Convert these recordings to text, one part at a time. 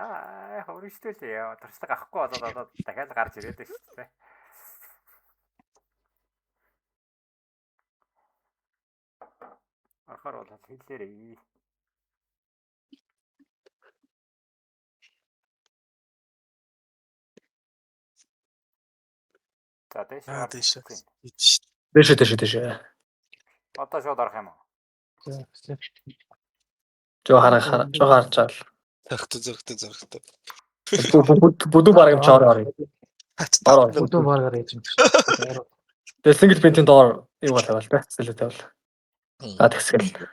За хөрөжтөлээ. Туршлага авахгүй болоод одоо дахиад гарч ирээд байна шүү дээ. Орохоор бол хэлээрэй. За дэш. Дэш. Одоо шууд орох юм уу? Жоо хараа харж чаал. Зөрхтө. Бүдүү баг юм чоор орё. Бүдүү багаар ээж юм чи. Тэгээ single paint-ийн доор юу болоо те. Сэлэтэй бол. Тэгсгэл.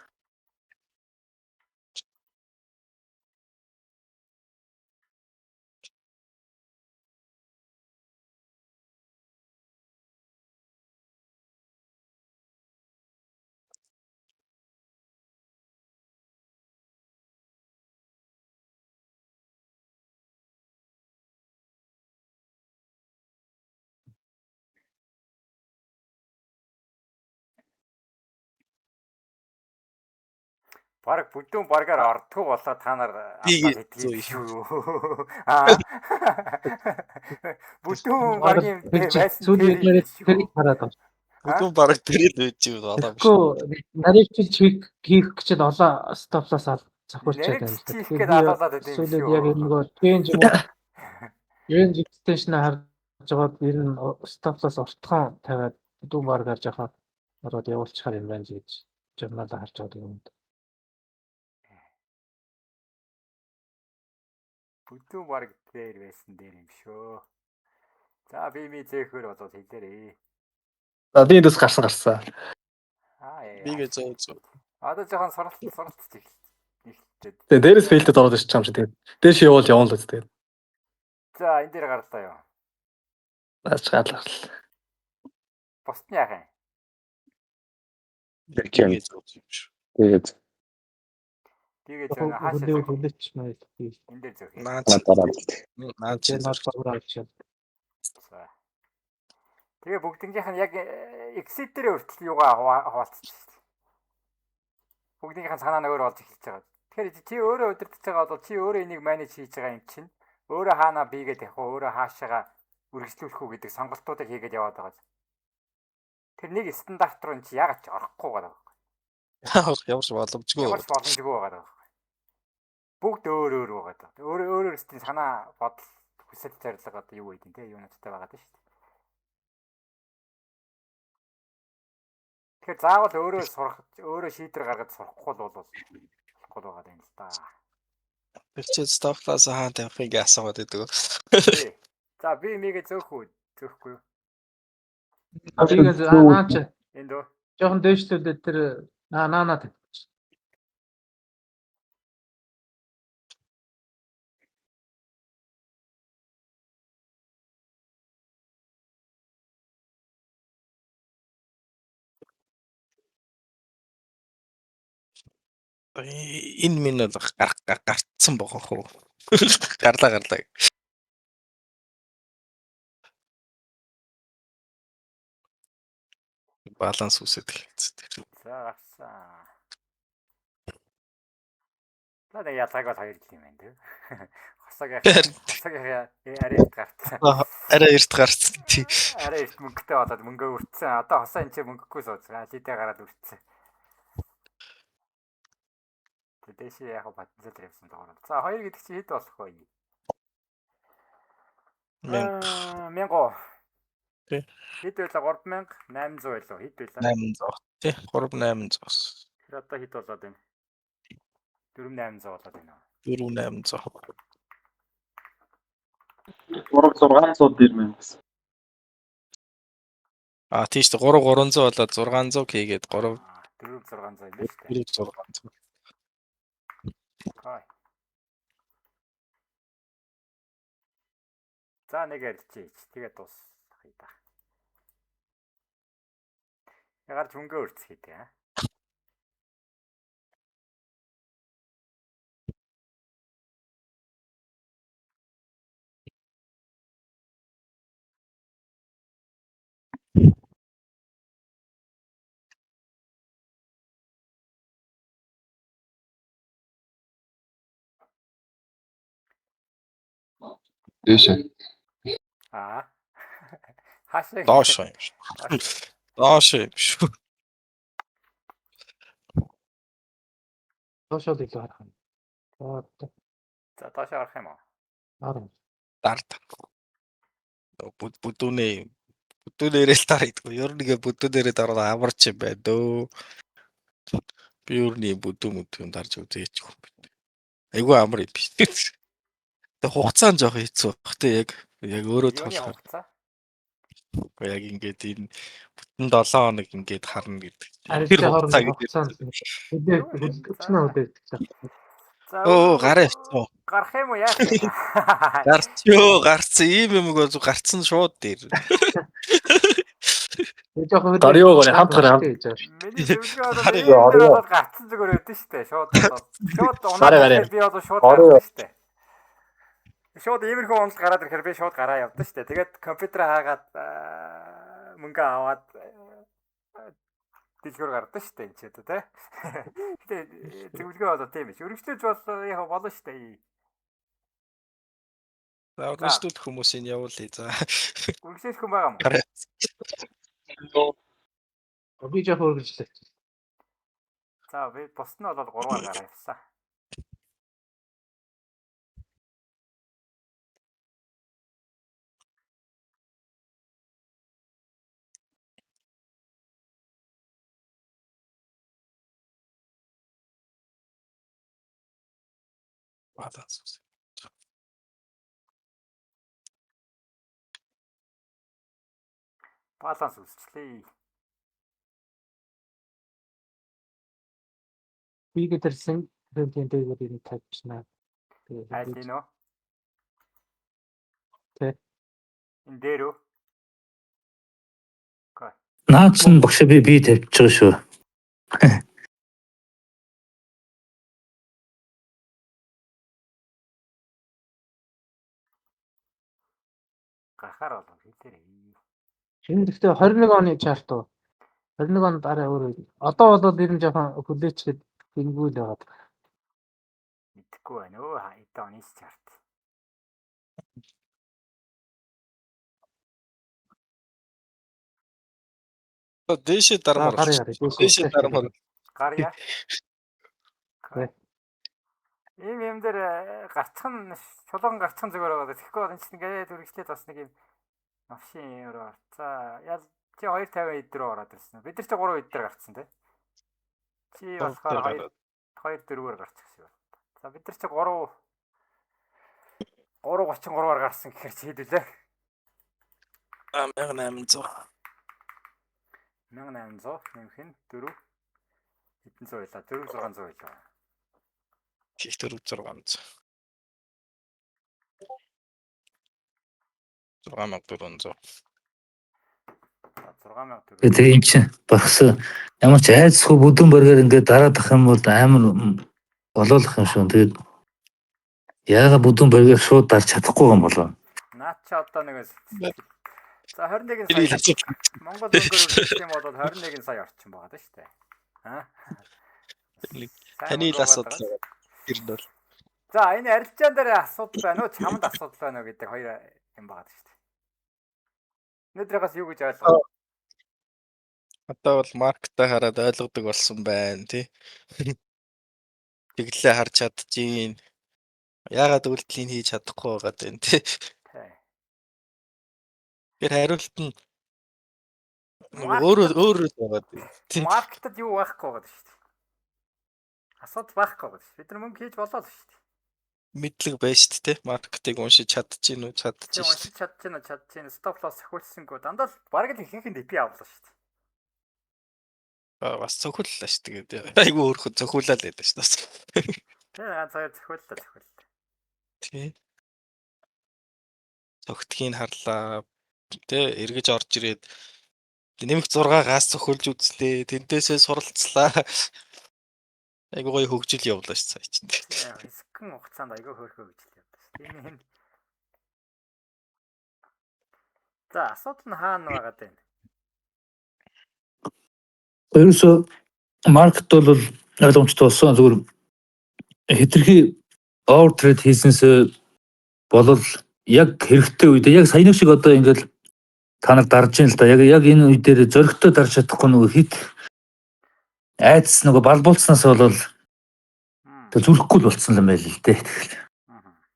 Бараг бүдүүн баргаар ордгоо болоо та нар зөө шүү. Аа. Бүдүүн баргийн байсан тэрийг хараад байна. Бүдүүн бараг тэрэл байж юу болоо биш. Тэгэхгүй нарийн чиг хийх гэж олон стоплоос завхуулчаад байна л да. Тэгэхээр яг нөгөө change extension харж байгаад ер нь стоплоос ортхон тавиад бүдүүн баргаар жахаад ороод явуулчихаар юм байна гэж журналаа харж байгаа юм. Бүдүүн бараг дээр байсан дээр юм шүү. За би зөөхөр болоод хэлээрэй. За би дэс гарсан. Бигээ зөө. Одоо жоохон суралцчих. Тэгээ дээрээс фейлдэд ороод ирчих юм чи тэгээд. Дээш явуул явна л тэгээд. За энэ дээр гарлаа юу? Ачгаалаа. Босны яах юм? Бигээ зөө юм шүү. Тэгээд зөө хаашаа хүлээч мэй. Энэ дээр зөө. Наад чи баграа авчих. Тэгээ бүгднгийнх нь яг exit дээр өртөл юугаа хуваалцчих шүү дээ. Бүгднийх нь санаа нөөр болж эхэлж байгаа. Тэгэхээр чи өөрөө удирдах байгаа бол чи өөрөө энийг менеж хийж байгаа юм чинь өөрөө хаана бигээд явах уу, өөрөө хаашаага үргэлжлүүлэх үү гэдэг сонголтуудыг хийгээд яваад байгаа. Тэр нэг стандарт руу чи ягаад ч орохгүй байгаа юм. Ямарч боломжгүй байгаа. Бүгд өөр байгаа. Өөрөөр өстийн санаа бодол хүсэл зорилго одоо юу гэдэг те юунуудтай байгаа даа шүү дээ. Тэгэхээр заавал өөрөө сурах, өөрөө шийдвэр гаргаж сурахгүй бол болохгүй байгаа юм л да. Тэр чи стоплаас хаан тавихыг асуугаад байдаг. За би мигээ зөөхгүй юу? Абигээ наач. Энд дөө. Жохон дэвшлүүлээд тэр наанаа. Энэ минь бол гарцсан байгаа хөө. Гарлаа. Баланс үсэт хэлцээ. За гарсан. Надад ятаг бол хоёр жил юм байна тий. Хосогийн арай эрт гарсан. Арай эрт гарсан тий. Арай эрт мөнгөтэй болоод мөнгөө өртсөн. Одоо хосоо энэ ч мөнгөгүй сууцгаа. Лидэ гараад өртсөн. Тэдэш яг батцал явсан даа. За хоёр гэдэг чи хэд болох вэ? 1000. Тий. Хэд байлаа 3800 байлаа. Хэд байлаа? 800. Тий. 3800. Тэр одоо хэд болоод байна? 4800 болоод байна. 4800. 3600 дэрмэн бас. Тийш 3300 болоод 600 хийгээд 3 4600 юм байна шүү дээ. 4600. Хай. За нэг ярьчих. Тэгээд дуусгая да. Ягаад мөнгө өрцгий дээ. Дээшээ. Аа. Хаашаа Доош юм шүү. Доош юм шүү. Доошоо илүү харах юм. За доош орох юм уу? Арам. Дард. Бүдүүнээрээ л тарагдгүй. Ер нь ингээ бүдүүнээрээ дараад амарч юм байна дөө. Би ер нь бүдүү юм дарж үзээч юм. Айгу амар юм биш. Тэг хугацаанд жоох хэцүү баг те яг өөрөө Юуны тоолохоор. хугацаа? Яг ингээд энэ бүтэн 7 хоног ингээд харна гэдэг. Тэр хооронд хугацаанд өчнөө үдээд. За Гараа явцгаа. гарах юм уу яах вэ? Гарцсан ийм юм гоо гарцсан шууд дээр. Дариогоо хамт гараа. Миний зөвлөгөө бол гацсан зүгээр өдөн штэ. Шууд унаад би одоо шууд гарсан штэ. Шууд иймэрхүү унал гараад ирэхээр би шууд гараа явдсан штэ. Тэгээд компьютер хаагаад мөнгө аваад дэлгүүр гардаг штэ энэ ч одоо тий. Гэтэ зөвлөгөө одоо тийм биш. Өргөжлөж бол яг болно штэ. За өөрсдөө хүмүүсийн явуулъя за. Өргөжлөх хүн байгаа юм. Би яг өргөжлөө. За би бус нь бол 3-аар гараа явсан. Баланс. Баланс үсчлээ. Би гэдэрсэн трендийн дээгүүрийг тавьчихна. Айл нөө. Тэ. Энэ дээр үү? Наадсан багш би тавьж байгаа шүү. Гарахаар болов хэлээрээ. Энэ гэхдээ 21 оны чарт уу? 21 онд арай өөр. Одоо бол ер нь жоохон хүлээчгээд гингүүл байгаад. Мэдхгүй байна өө хэдэн оны чарт. Дээшээ дармаар. Дээшээ дармаар. Гарья. Ийм дээр гарцхан шулуун гарцхан зүгээр байгаа. Тэгэхгүй бол энэ чинь ингээд үргэлжлээд бас нэг юм машин өрөө. За яа чи 250 эд рүү ороод ирсэн. Бид нар чи 3 эд дээр гарцсан тий. Чи болохоор 2-4-ээр гарчих шиг байна. За бид нар чи 333-аар гарсан гэхээр чи хэдүүлээ? 1800. 1800 нэмэх нь 4 хэдэн зуун байлаа? 4600 байлаа. Их 4600. 6400. 6400. Тэгээ эн чинь багс ямар ч айцгүй бүдүүн баргаар ингээд дараадах юм бол амар болоолох юм шүү. Тэгээд яага бүдүүн баргаар шууд дарж чадахгүй юм болоо. Наад чи одоо нэг за 21 сая Монгол мөнгөөр хэлэх юм бол 21 сая орчин байгаа даа шүү дээ. Аа. Таны л асуудал ер нь бол. За энэ арилжаан дээр асуудал байна уу? Чамд асуудал байна уу гэдэг хоёр юм байгаа шүү дээ. Өнөөдрөөс юу гэж ойлгоо? Одоо бол маркетаа хараад ойлгодог болсон байна тий. Тэглээ харж чадчихин. Яагаад үйлдэлийг хийж чадахгүй байгаад байна тий. Тэр хариулт нь өөр байгаад тий. Маркетад юу байхгүй байгаа шүү дээ. Асуудал байхгүй байгаа шүү. Бид нар мөнгө хийж болоо л шүү дээ. Мэдлэг байж шүү дээ. Маркетинг уншиж чадчихин уу? Уншиж чадчихин. Стоп лосс сахиулсангүй дандаа л бараг л ихэнх нь DP авлаа шүү дээ. Бас цохиуллаа шүү дээ. Айгу өөрхөн цохиулаад байдаг шүү дээ. Тэ ганцаар цохиуллаа. Тий. Цогтгийг харлаа. Тэ эргэж орж ирээд нэмэх 6-аас цохиулж үзлээ. Тэнтээсээ суралцлаа. Айгу гоё хөгжил явуулаа шүү сая чинь. Хэсгэн хугацаанд айгу хөөрхөө хөгжил явуулаа шүү. Тийм энэ. За асуудал нь хаана байгаад байна? Ерөөсөө маркет бол ойлгомжтой болсон. Зүгээр хэтэрхий овер трейд хийсэнсээ болол яг хэрэгтэй үед яг саяны шиг одоо ингээд та нар дарж ийн л да. Яг энэ үе дээр зөрөгтэй дарж чадахгүй нөгөө хит айдас нөгөө балбуулснаас бол тэг зүрхгүй л болцсон юм байл л дээ.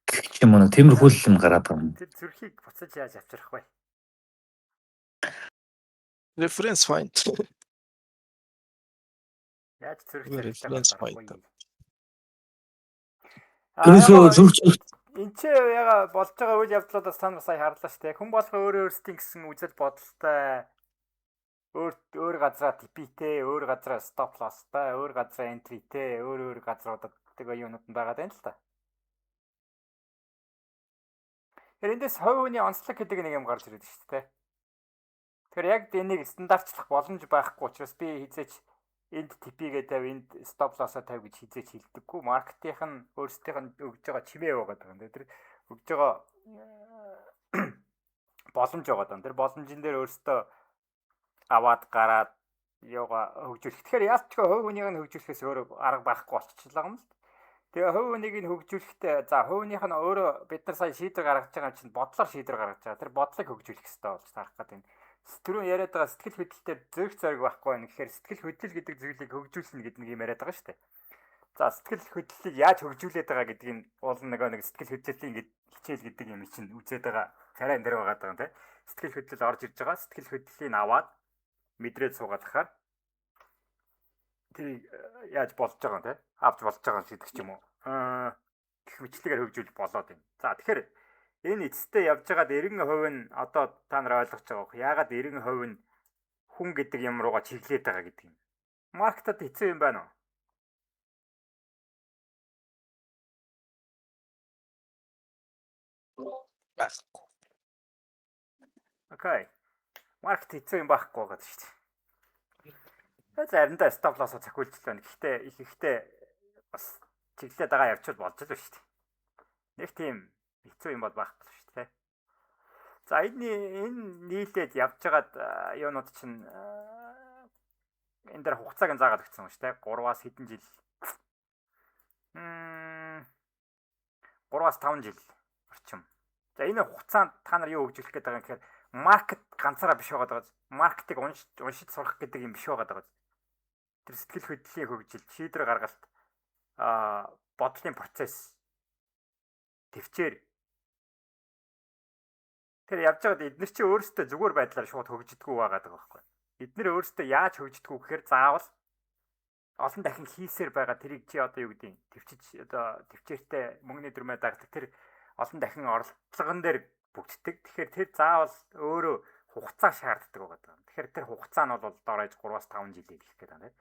Тэгэх юм уу тиймэрхүү л юм гараад байна. Тэр зүрхийг буцаж яаж авчрах вэ? Reference find. Яаж Reference find. Ерөөсөө зүрх Энд чи яга болж байгаа үйл явдлуудаас та нар сая харлаа шүү дээ. Хүн болго өөрсдийн гэсэн үзэл бодолтой өөр газараа TP-тэй, өөр газараа stop loss-тай, өөр газараа entry-тэй, өөр газруудад тэгээ юунууд нь байгаа юм л та. Тэр эндээс хувь хүний онцлог гэдэг нэг юм гарч ирээд шүү дээ. Тэгэхээр яг энийг стандартчлах боломж байхгүй учраас би хизээч энд TP-гээ тавь, энд stop loss-а тавь гэж хизээч хэлдэггүй. Маркетийнх нь өөрсдийнх нь өгж байгаа чимээ байгаа юм. Тэр өгж байгаа боломж байгаа юм. Тэр боломжийн дээр өөрсдөө аваад гараад яга хөгжүүлэх. Тэгэхээр яалтчгүй хувь хүнийг нь хөгжүүлэхээс өөр арга байхгүй болчихлоо юм л. Тэгээ хувь хүнийг нь хөгжүүлэхдээ за хувийнх нь өөрөө бид нар сая шийдвэр гаргаж байгаа юм чинь бодлоор шийдвэр гаргаж байгаа. Тэр бодлыг хөгжүүлэх хэрэгтэй болж тарах гэдэг юм. Түрүүн яриад байгаа сэтгэл хөдлөлтөөр зөвх зориг байхгүй байна гэхээр сэтгэл хөдлөл гэдэг зүйлийг хөгжүүлнэ гэдэг нэг юм яриад байгаа шүү дээ. За сэтгэл хөдлөлийг яаж хөгжүүлээд байгаа гэдгийг нь уул нэг сэтгэл хөдлөлийн хичээл гэдэг юм чинь үзээд байгаа царай энэ дэр байгаа даа тийм. Сэтгэл хөдлөл орж ирж байгаа. Сэтгэл хөдлөлийг аваад мэдрээд суугаад тэр яаж болж байгаа юм те авч болж байгаа гэдэг ч юм уу гэх мэтлэгээр хөгжүүлж болоод байна. За тэгэхээр энэ эцэстээ явж байгаад 90% нь одоо та нар ойлгож байгаа бох. Яагаад 90% нь хүн гэдэг юм руугаа чиглээд байгаа гэдэг юм. Маркетад хэцүү юм байна уу? Байхгүй. Окей. Маркет хэцүү юм байхгүй гэдэг шүү дээ. Заримдаа stop loss цохиулж байна. Гэхдээ ихэнхдээ бас чиглээд байгаа явчвал болж л шүү дээ. Нэг тийм хэцүү юм бол байхгүй шүү дээ. За энэ нийлээд явж байгаад юунууд чинь энэ дээр хугацааг нь заагаад өгсөн шүү дээ. 3-аас хэдэн жил. 3-аас 5 жил орчим. За энэ хугацаанд та нар юу хөгжүүлэх гээд байгаа юм гэхээр маркет ганцаараа биш байгаа даа. Маркетыг уншиж сурах гэдэг юм биш байгаа даа. Тэр сэтгэл хөдлөлийн хөгжил, шийдвэр гаргалт, бодлын процесс, төвчээр тэр явж байгаад эдгээр чи өөрсдөө зүгээр байдлаар шууд хөгждөггүй байгаа байхгүй. Эдгээр өөрсдөө яаж хөгждөггүй гэхээр заавал олон дахин хийсээр байгаа тэрийг чи одоо юу гэдэг төвчж одоо төвчээртэй мөнгөний дүрмээ дагдаг тэр олон дахин орлогон дээр бүгддэг. Тэгэхээр тэр заавал өөрөө хугацаа шаарддаг байгаа. Тэгэхээр тэр хугацаа нь бол доорож 3-аас 5 жил гэх гээд байна.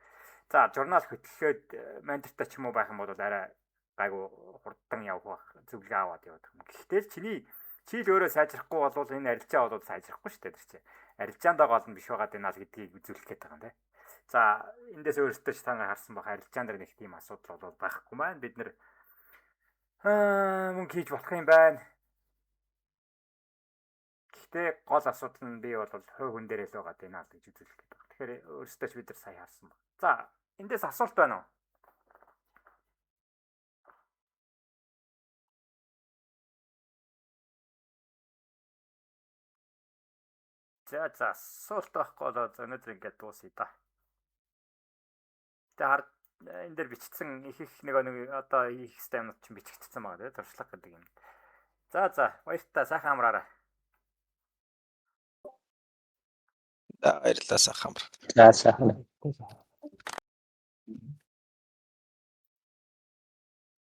За журнал хөтлөхөд ментортай ч юм уу байх юм бол арай гайгүй хурдан явах зөвлөгөө аваад яваад юм. Гэхдээ чи л өөрөө сайжрахгүй бол энэ арилжаа бол сайжрахгүй шүү дээ тэр чинь. Арилжаандаа гол нь биш байгаад байна л гэдгийг үзүүлэх гээд байгаа юм тийм. За эндээс өөрөөсөө ч та нар харсан бах арилжаан дээр нэг тийм асуудал бол байхгүй маань бид нэр мөнгө хийж болох юм байна. Гэхдээ гол асуудал нь би бол хувь хүн дээрээ л байгаа даа гэж үзүүлэх гээд байна. Тэгэхээр өөрөөсөө ч бид нар сайн харсан баг. За эндээс асуулт байна уу? За асуулт байхгүй болоо өнөөдөр ингээд дуусъя да. Тэгээ энэ дээр бичсэн их нэг одоо их системнууд чинь бичигдсэн байгаа тийм туршлага гэдэг юм. За баярлалаа сайхан амраарай. Баярлалаа сайхан амраа. За сайхан.